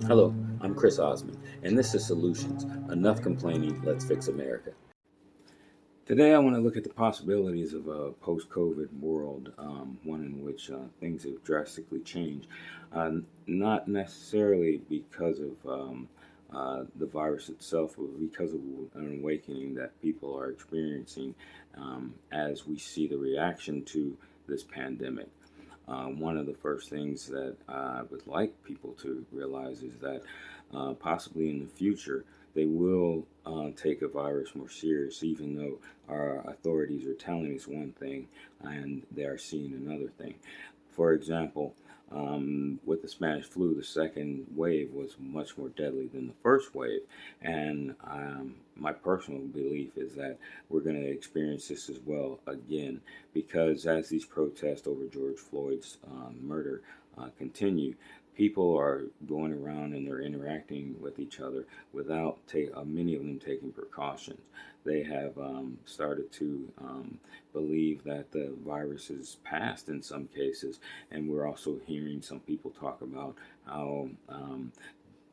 Hello, I'm Chris Osmond, and this is Solutions. Enough complaining, let's fix America. Today I want to look at the possibilities of a post-COVID world, one in which things have drastically changed. Not necessarily because of the virus itself, but because of an awakening that people are experiencing as we see the reaction to this pandemic. One of the first things that I would like people to realize is that possibly in the future they will take a virus more serious, even though our authorities are telling us one thing and they are seeing another thing. For example, with the Spanish flu, the second wave was much more deadly than the first wave. And my personal belief is that we're going to experience this as well again, because as these protests over George Floyd's murder continue, people are going around and they're interacting with each other without many of them taking precautions. They have started to believe that the virus is passed in some cases, and we're also hearing some people talk about how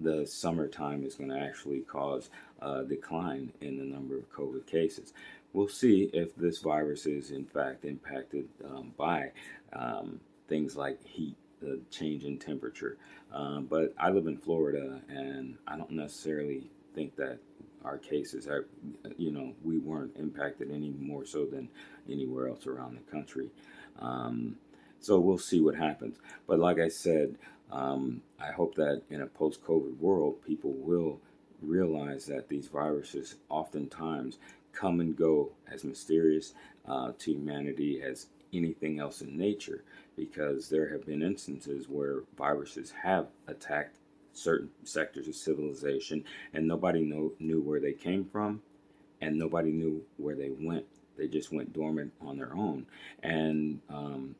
the summertime is going to actually cause a decline in the number of COVID cases. We'll see if this virus is in fact impacted by things like heat, the change in temperature. But I live in Florida, and I don't necessarily think that our cases are, we weren't impacted any more so than anywhere else around the country. So we'll see what happens. But like I said, I hope that in a post-COVID world, people will realize that these viruses oftentimes come and go as mysterious to humanity as anything else in nature, because there have been instances where viruses have attacked certain sectors of civilization and nobody knew where they came from and nobody knew where they went. They just went dormant on their own, and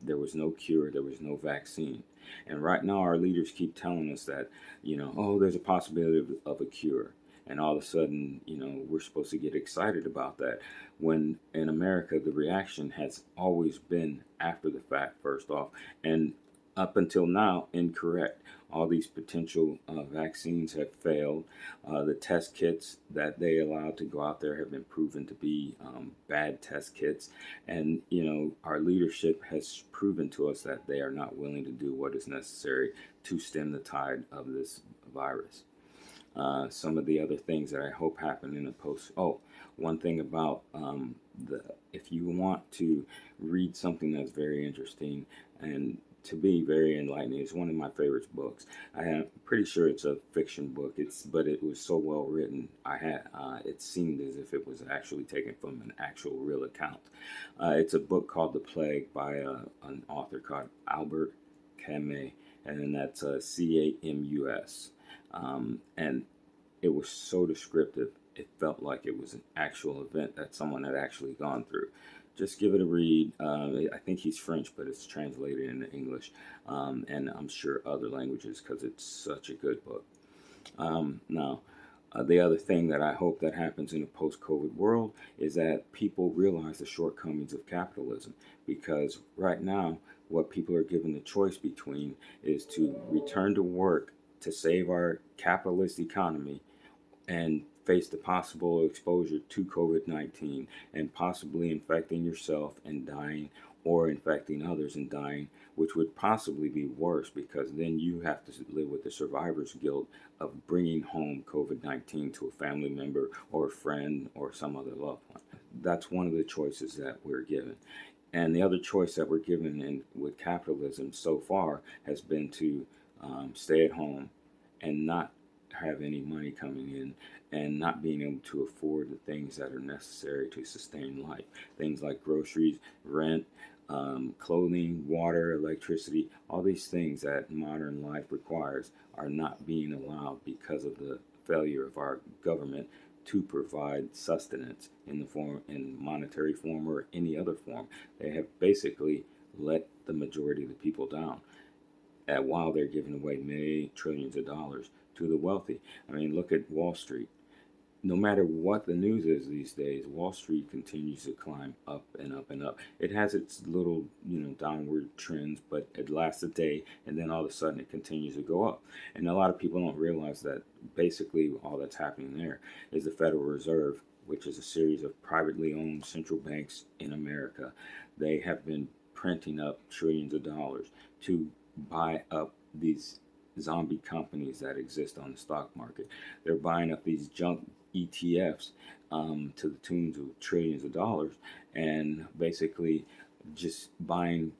there was no cure, there was no vaccine. And right now our leaders keep telling us that, there's a possibility of a cure. And all of a sudden, we're supposed to get excited about that, when in America, the reaction has always been after the fact, first off, and up until now, incorrect. All these potential vaccines have failed. The test kits that they allowed to go out there have been proven to be bad test kits. And, our leadership has proven to us that they are not willing to do what is necessary to stem the tide of this virus. Some of the other things that I hope happen in a post. Oh, one thing about if you want to read something that's very interesting and to be very enlightening, it's one of my favorite books. I'm pretty sure it's a fiction book. But it was so well written. It seemed as if it was actually taken from an actual real account. It's a book called The Plague by an author called Albert Camus, and then that's Camus. And it was so descriptive, it felt like it was an actual event that someone had actually gone through. Just give it a read. I think he's French, but it's translated into English, and I'm sure other languages, because it's such a good book. Now, the other thing that I hope that happens in a post-COVID world is that people realize the shortcomings of capitalism, because right now, what people are given the choice between is to return to work to save our capitalist economy and face the possible exposure to COVID-19 and possibly infecting yourself and dying, or infecting others and dying, which would possibly be worse, because then you have to live with the survivor's guilt of bringing home COVID-19 to a family member or a friend or some other loved one. That's one of the choices that we're given. And the other choice that we're given with capitalism so far has been to stay at home and not have any money coming in, and not being able to afford the things that are necessary to sustain life. Things like groceries, rent, clothing, water, electricity, all these things that modern life requires are not being allowed because of the failure of our government to provide sustenance in monetary form or any other form. They have basically let the majority of the people down, while they're giving away trillions of dollars to the wealthy. I mean, look at Wall Street. no matter what the news is these days, Wall Street continues to climb up and up and up. It has its little, downward trends, but it lasts a day, and then all of a sudden it continues to go up. And a lot of people don't realize that basically all that's happening there is the Federal Reserve, which is a series of privately owned central banks in America. They have been printing up trillions of dollars to buy up these zombie companies that exist on the stock market. They're buying up these junk ETFs to the tunes of trillions of dollars, and basically just buying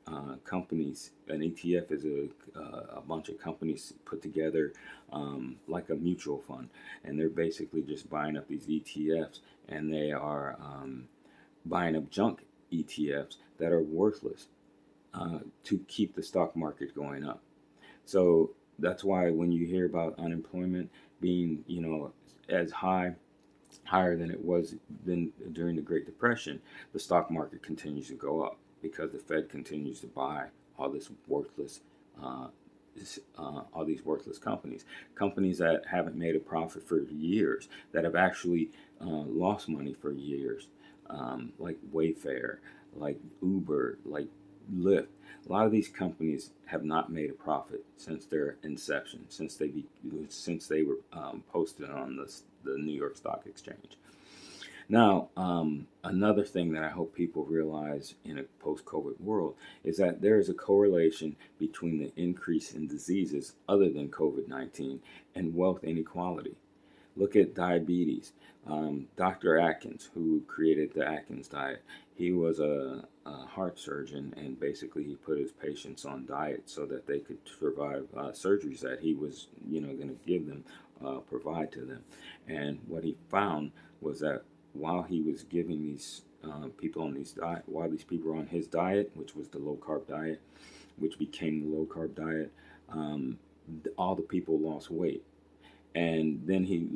companies. An ETF is a bunch of companies put together like a mutual fund, and they're basically just buying up these ETFs, and they are buying up junk ETFs that are worthless to keep the stock market going up. So that's why when you hear about unemployment being, as higher than it was been during the Great Depression, the stock market continues to go up because the Fed continues to buy all this worthless, all these worthless companies that haven't made a profit for years, that have actually lost money for years, like Wayfair, like Uber, like Lyft. A lot of these companies have not made a profit since their inception, since they were posted on the New York Stock Exchange. Now, another thing that I hope people realize in a post-COVID world is that there is a correlation between the increase in diseases other than COVID-19 and wealth inequality. Look at diabetes. Dr. Atkins, who created the Atkins diet, he was a heart surgeon, and basically he put his patients on diet so that they could survive surgeries that he was, going to give them, provide to them. And what he found was that while he was giving these people on these diet, while these people were on his diet, which was the low carb diet, which became the low carb diet, all the people lost weight. And then he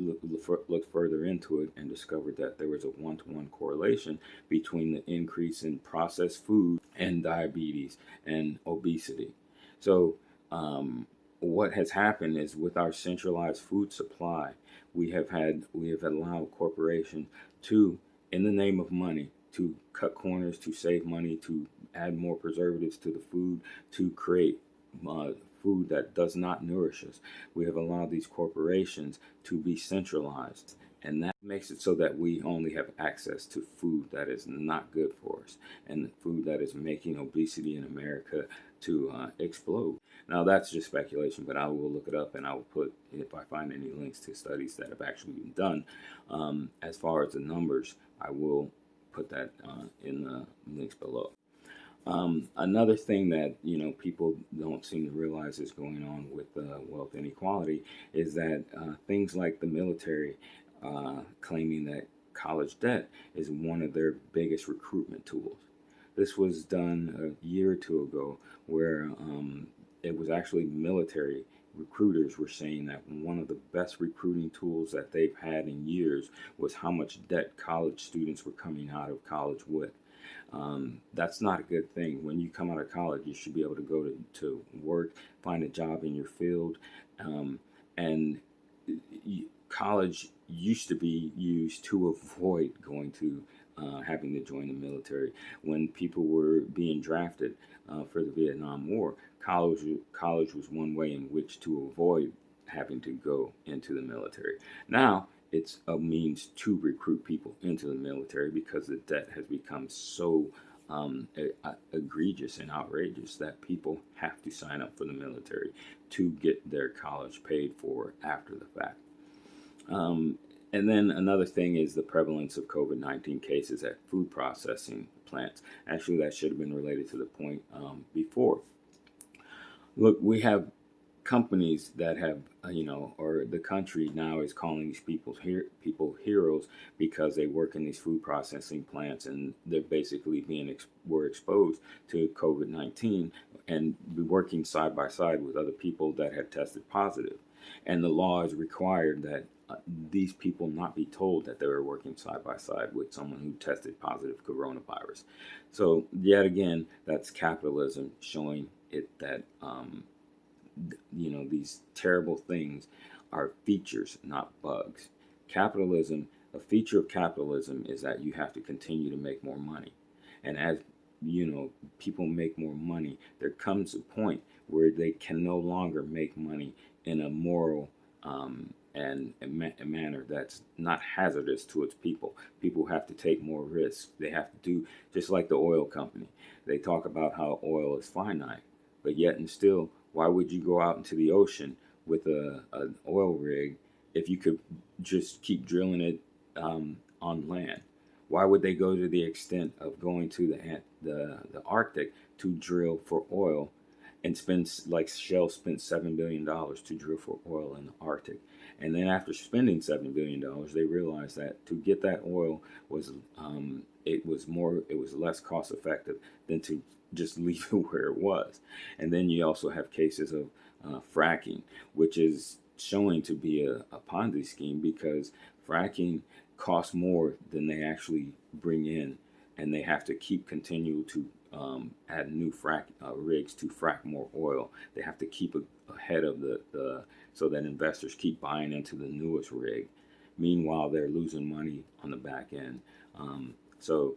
looked further into it and discovered that there was a one-to-one correlation between the increase in processed food and diabetes and obesity. So what has happened is, with our centralized food supply, we have allowed corporations to, in the name of money, to cut corners, to save money, to add more preservatives to the food, to create food that does not nourish us. We have allowed these corporations to be centralized, and that makes it so that we only have access to food that is not good for us, and the food that is making obesity in America to explode. Now, that's just speculation, but I will look it up, and I will put, if I find any links to studies that have actually been done. As far as the numbers, I will put that in the links below. Another thing that people don't seem to realize is going on with wealth inequality is that things like the military claiming that college debt is one of their biggest recruitment tools. This was done a year or two ago, where it was actually military recruiters were saying that one of the best recruiting tools that they've had in years was how much debt college students were coming out of college with. That's not a good thing. When you come out of college, you should be able to go to work, find a job in your field, and college used to be used to avoid going to having to join the military. When people were being drafted for the Vietnam War, college was one way in which to avoid having to go into the military. Now, it's a means to recruit people into the military because the debt has become so egregious and outrageous that people have to sign up for the military to get their college paid for after the fact. And then another thing is the prevalence of COVID-19 cases at food processing plants. Actually, that should have been related to the point before. Look, we have companies that have, or the country now is calling these people heroes because they work in these food processing plants, and they're basically were exposed to COVID-19 and be working side by side with other people that had tested positive. And the law is required that these people not be told that they were working side by side with someone who tested positive coronavirus. So yet again, that's capitalism showing it that these terrible things are features, not bugs. Capitalism A feature of capitalism is that you have to continue to make more money. And as people make more money, there comes a point where they can no longer make money in a moral and a manner that's not hazardous to its people. People have to take more risks. They have to do just like the oil company. They talk about how oil is finite, but yet and still, why would you go out into the ocean with an oil rig if you could just keep drilling it on land? Why would they go to the extent of going to the Arctic to drill for oil and spend, like Shell spent $7 billion to drill for oil in the Arctic? And then after spending $7 billion, they realized that to get that oil was it was less cost effective than to just leave it where it was. And then you also have cases of fracking, which is showing to be a Ponzi scheme, because fracking costs more than they actually bring in, and they have to continue to add new frack rigs to frack more oil. They have to keep ahead of the so that investors keep buying into the newest rig. Meanwhile, they're losing money on the back end. So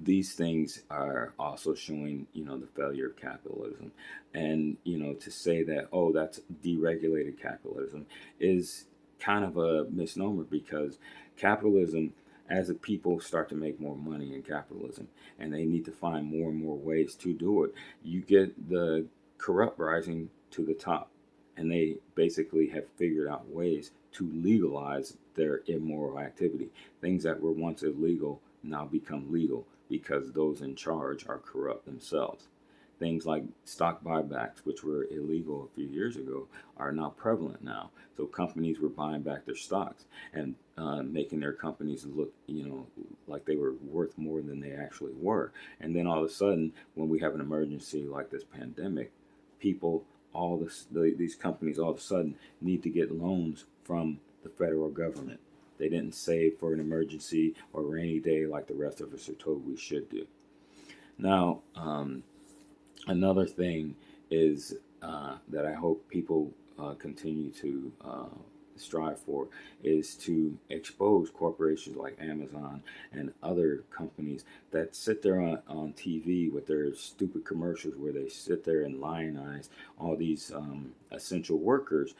these things are also showing, the failure of capitalism. And, to say that, oh, that's deregulated capitalism is kind of a misnomer, because capitalism, as the people start to make more money in capitalism and they need to find more and more ways to do it, you get the corrupt rising to the top. And they basically have figured out ways to legalize their immoral activity. Things that were once illegal now become legal because those in charge are corrupt themselves. Things like stock buybacks, which were illegal a few years ago, are now prevalent now. So companies were buying back their stocks and making their companies look, like they were worth more than they actually were. And then all of a sudden, when we have an emergency like this pandemic, these companies all of a sudden need to get loans from the federal government. They didn't save for an emergency or rainy day like the rest of us are told we should do. Now, another thing is that I hope people continue to strive for is to expose corporations like Amazon and other companies that sit there on TV with their stupid commercials where they sit there and lionize all these essential workers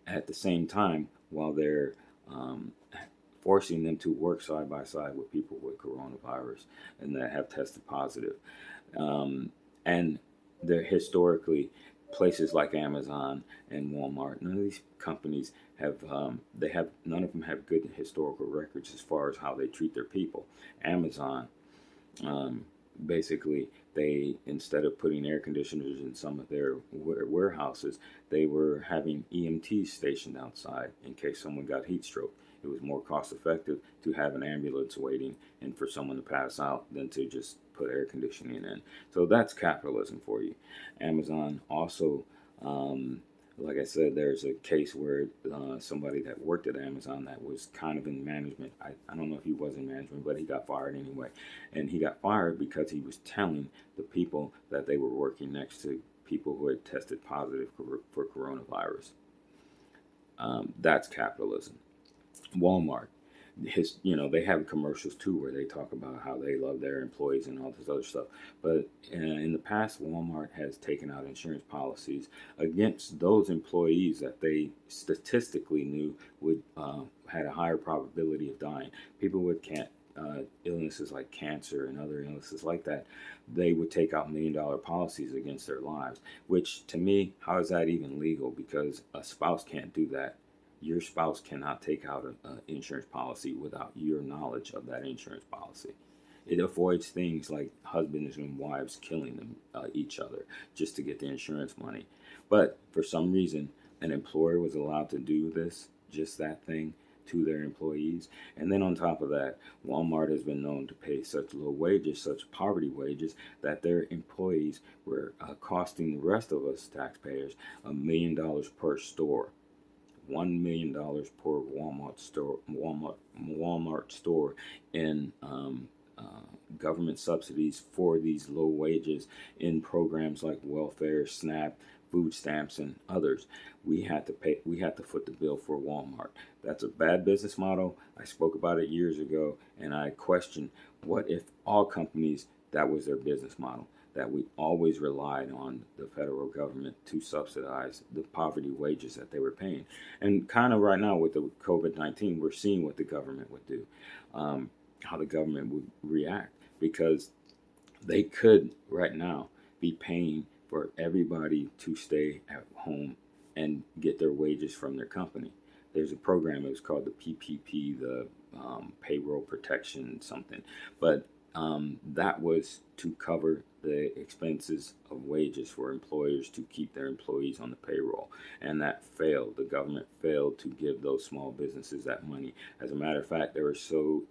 at the same time while they're forcing them to work side by side with people with coronavirus and that have tested positive. And they're historically, places like Amazon and Walmart, none of these companies none of them have good historical records as far as how they treat their people. Amazon, basically, they, instead of putting air conditioners in some of their warehouses, they were having EMTs stationed outside in case someone got heat stroke. It was more cost effective to have an ambulance waiting and for someone to pass out than to just put air conditioning in. So that's capitalism for you. Amazon also, like I said, there's a case where somebody that worked at Amazon that was kind of in management. I don't know if he was in management, but he got fired anyway. And he got fired because he was telling the people that they were working next to people who had tested positive for coronavirus. That's capitalism. Walmart, they have commercials too where they talk about how they love their employees and all this other stuff. But in the past, Walmart has taken out insurance policies against those employees that they statistically knew would had a higher probability of dying. People with illnesses like cancer and other illnesses like that, they would take out $1 million policies against their lives. Which, to me, how is that even legal? Because a spouse can't do that. Your spouse cannot take out an insurance policy without your knowledge of that insurance policy. It avoids things like husbands and wives killing each other just to get the insurance money. But for some reason, an employer was allowed to do this, just that thing, to their employees. And then on top of that, Walmart has been known to pay such low wages, such poverty wages, that their employees were costing the rest of us taxpayers $1 million per store. $1 million per Walmart store in government subsidies for these low wages in programs like welfare, SNAP, food stamps and others, we had to foot the bill for Walmart. That's a bad business model. I spoke about it years ago, and I questioned, what if all companies, that was their business model, that we always relied on the federal government to subsidize the poverty wages that they were paying. And kind of right now with the COVID-19, we're seeing what the government would do, how the government would react, because they could right now be paying for everybody to stay at home and get their wages from their company. There's a program, it was called the PPP, the payroll protection something, but that was to cover the expenses of wages for employers to keep their employees on the payroll, and that failed. The government failed to give those small businesses that money. As a matter of fact, there was so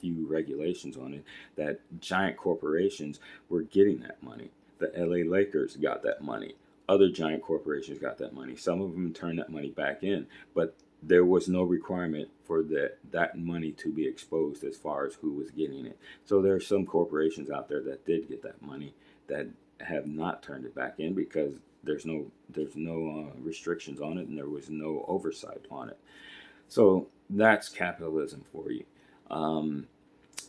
few regulations on it that giant corporations were getting that money. The LA Lakers got that money. Other giant corporations got that money. Some of them turned that money back in, but there was no requirement for that money to be exposed as far as who was getting it. So there are some corporations out there that did get that money that have not turned it back in because there's no restrictions on it, and there was no oversight on it. So that's capitalism for you.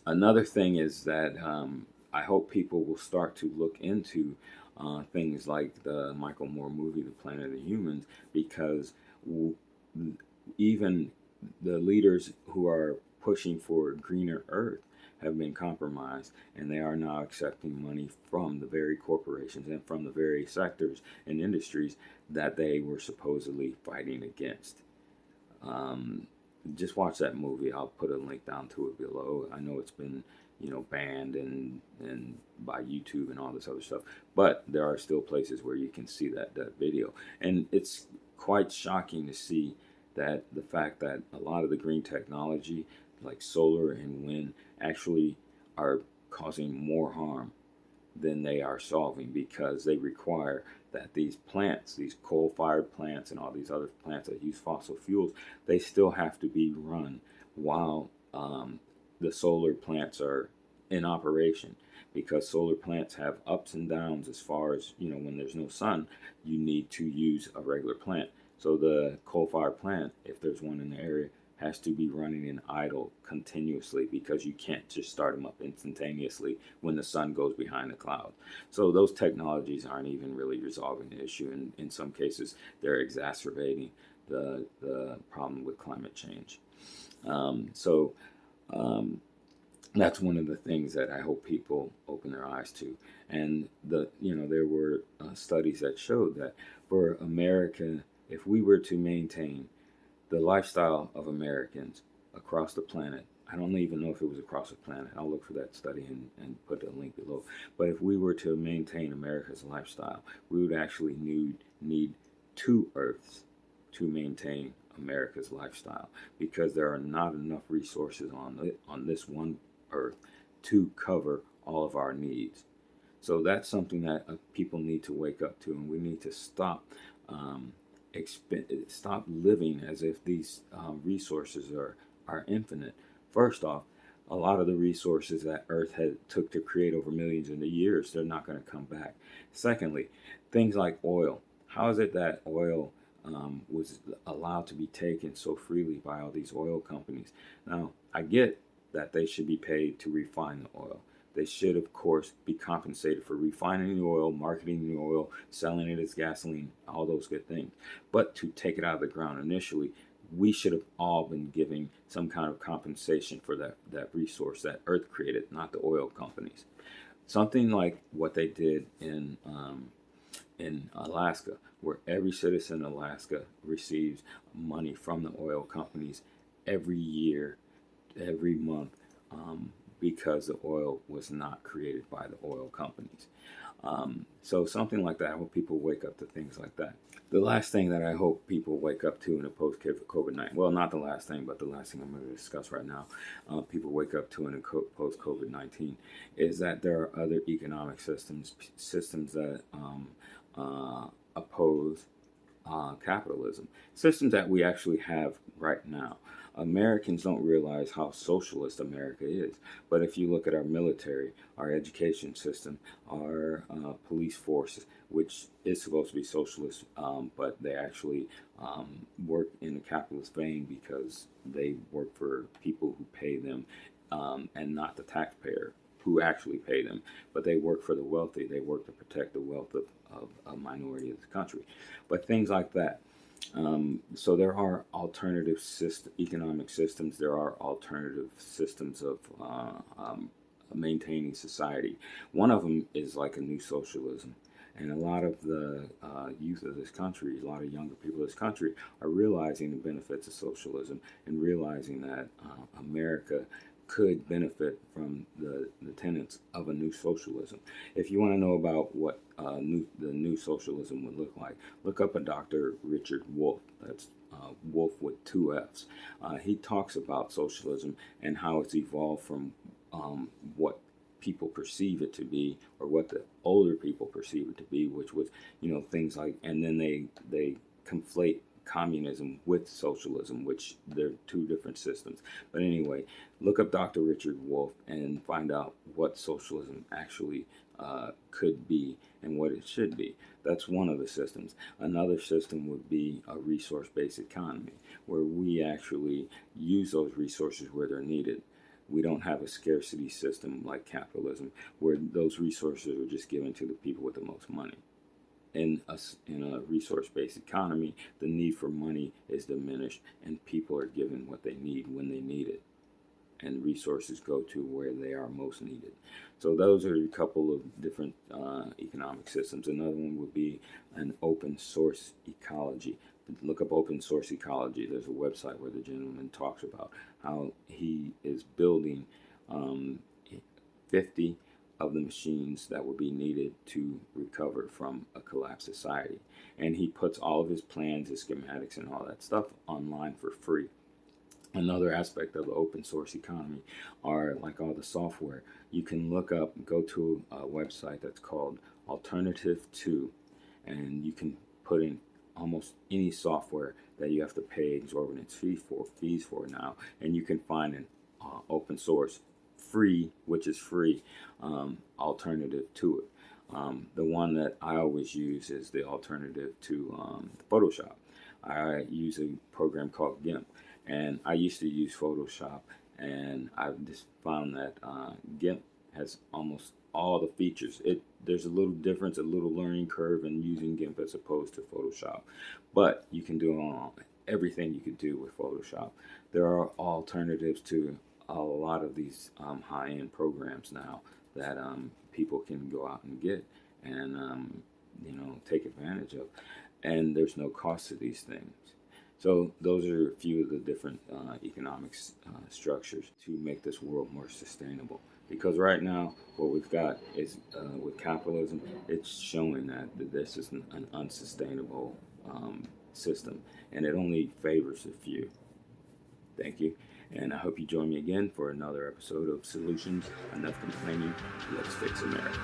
Another thing is that I hope people will start to look into things like the Michael Moore movie, The Planet of the Humans, because even the leaders who are pushing for a greener earth have been compromised, and they are now accepting money from the very corporations and from the very sectors and industries that they were supposedly fighting against. Just watch that movie. I'll put a link down to it below. I know it's been, banned and by YouTube and all this other stuff, but there are still places where you can see that video, and it's quite shocking to see that the fact that a lot of the green technology, like solar and wind, actually are causing more harm than they are solving, because they require that these plants, these coal-fired plants and all these other plants that use fossil fuels, they still have to be run while the solar plants are in operation, because solar plants have ups and downs. As far as, when there's no sun, you need to use a regular plant. So the coal-fired plant, if there's one in the area, has to be running in idle continuously, because you can't just start them up instantaneously when the sun goes behind the cloud. So those technologies aren't even really resolving the issue, and in some cases they're exacerbating the problem with climate change. That's one of the things that I hope people open their eyes to. And there were studies that showed that for America, if we were to maintain the lifestyle of Americans across the planet, I don't even know if it was across the planet. I'll look for that study and put a link below. But if we were to maintain America's lifestyle, we would actually need 2 Earths to maintain America's lifestyle, because there are not enough resources on this one Earth to cover all of our needs. So that's something that people need to wake up to, and we need to stop living as if these resources are infinite. First off, a lot of the resources that Earth took to create over millions of years, they're not going to come back. Secondly, things like oil. How is it that oil was allowed to be taken so freely by all these oil companies? Now, I get that they should be paid to refine the oil. They should, of course, be compensated for refining the oil, marketing the oil, selling it as gasoline, all those good things. But to take it out of the ground initially, we should have all been giving some kind of compensation for that resource that Earth created, not the oil companies. Something like what they did in Alaska, where every citizen in Alaska receives money from the oil companies every year, every month, because the oil was not created by the oil companies. So something like that, I hope people wake up to things like that. The last thing that I hope people wake up to in a post-COVID-19, well, not the last thing, but the last thing I'm going to discuss right now, people wake up to in a post-COVID-19, is that there are other economic systems that oppose capitalism, systems that we actually have right now. Americans don't realize how socialist America is. But if you look at our military, our education system, our police force, which is supposed to be socialist, but they actually work in a capitalist vein because they work for people who pay them and not the taxpayer who actually pay them. But they work for the wealthy. They work to protect the wealth of a minority of the country. But things like that. So there are alternative economic systems. There are alternative systems of maintaining society. One of them is like a new socialism. And a lot of the youth of this country, a lot of younger people of this country are realizing the benefits of socialism and realizing that America could benefit from the tenets of a new socialism. If you want to know about what the new socialism would look like, look up a Dr. Richard Wolff. That's Wolff with 2 F's. He talks about socialism and how it's evolved from what people perceive it to be, or what the older people perceive it to be, which was, things like, and then they conflate communism with socialism, which they're 2 different systems. But anyway, look up Dr. Richard Wolff and find out what socialism actually could be and what it should be. That's one of the systems. Another system would be a resource-based economy, where we actually use those resources where they're needed. We don't have a scarcity system like capitalism, where those resources are just given to the people with the most money. In a resource-based economy, the need for money is diminished, and people are given what they need when they need it, and resources go to where they are most needed. So those are a couple of different economic systems. Another one would be an open source ecology. Look up open source ecology. There's a website where the gentleman talks about how he is building 50 of the machines that would be needed to recover from a collapsed society. And he puts all of his plans, his schematics, and all that stuff online for free. Another aspect of the open source economy are like all the software. You can go to a website that's called Alternative 2, and you can put in almost any software that you have to pay exorbitant fees for now, and you can find an open source free, which is free, alternative to it. The one that I always use is the alternative to Photoshop. I use a program called GIMP, and I used to use Photoshop, and I've just found that GIMP has almost all the features. There's a little difference, a little learning curve in using GIMP as opposed to Photoshop, but you can do everything you could do with Photoshop. There are alternatives to a lot of these high-end programs now that people can go out and get and take advantage of, and there's no cost to these things. So those are a few of the different economic structures to make this world more sustainable. Because right now, what we've got is with capitalism, it's showing that this is an unsustainable system, and it only favors a few. Thank you, and I hope you join me again for another episode of Solutions. Enough complaining, let's fix America.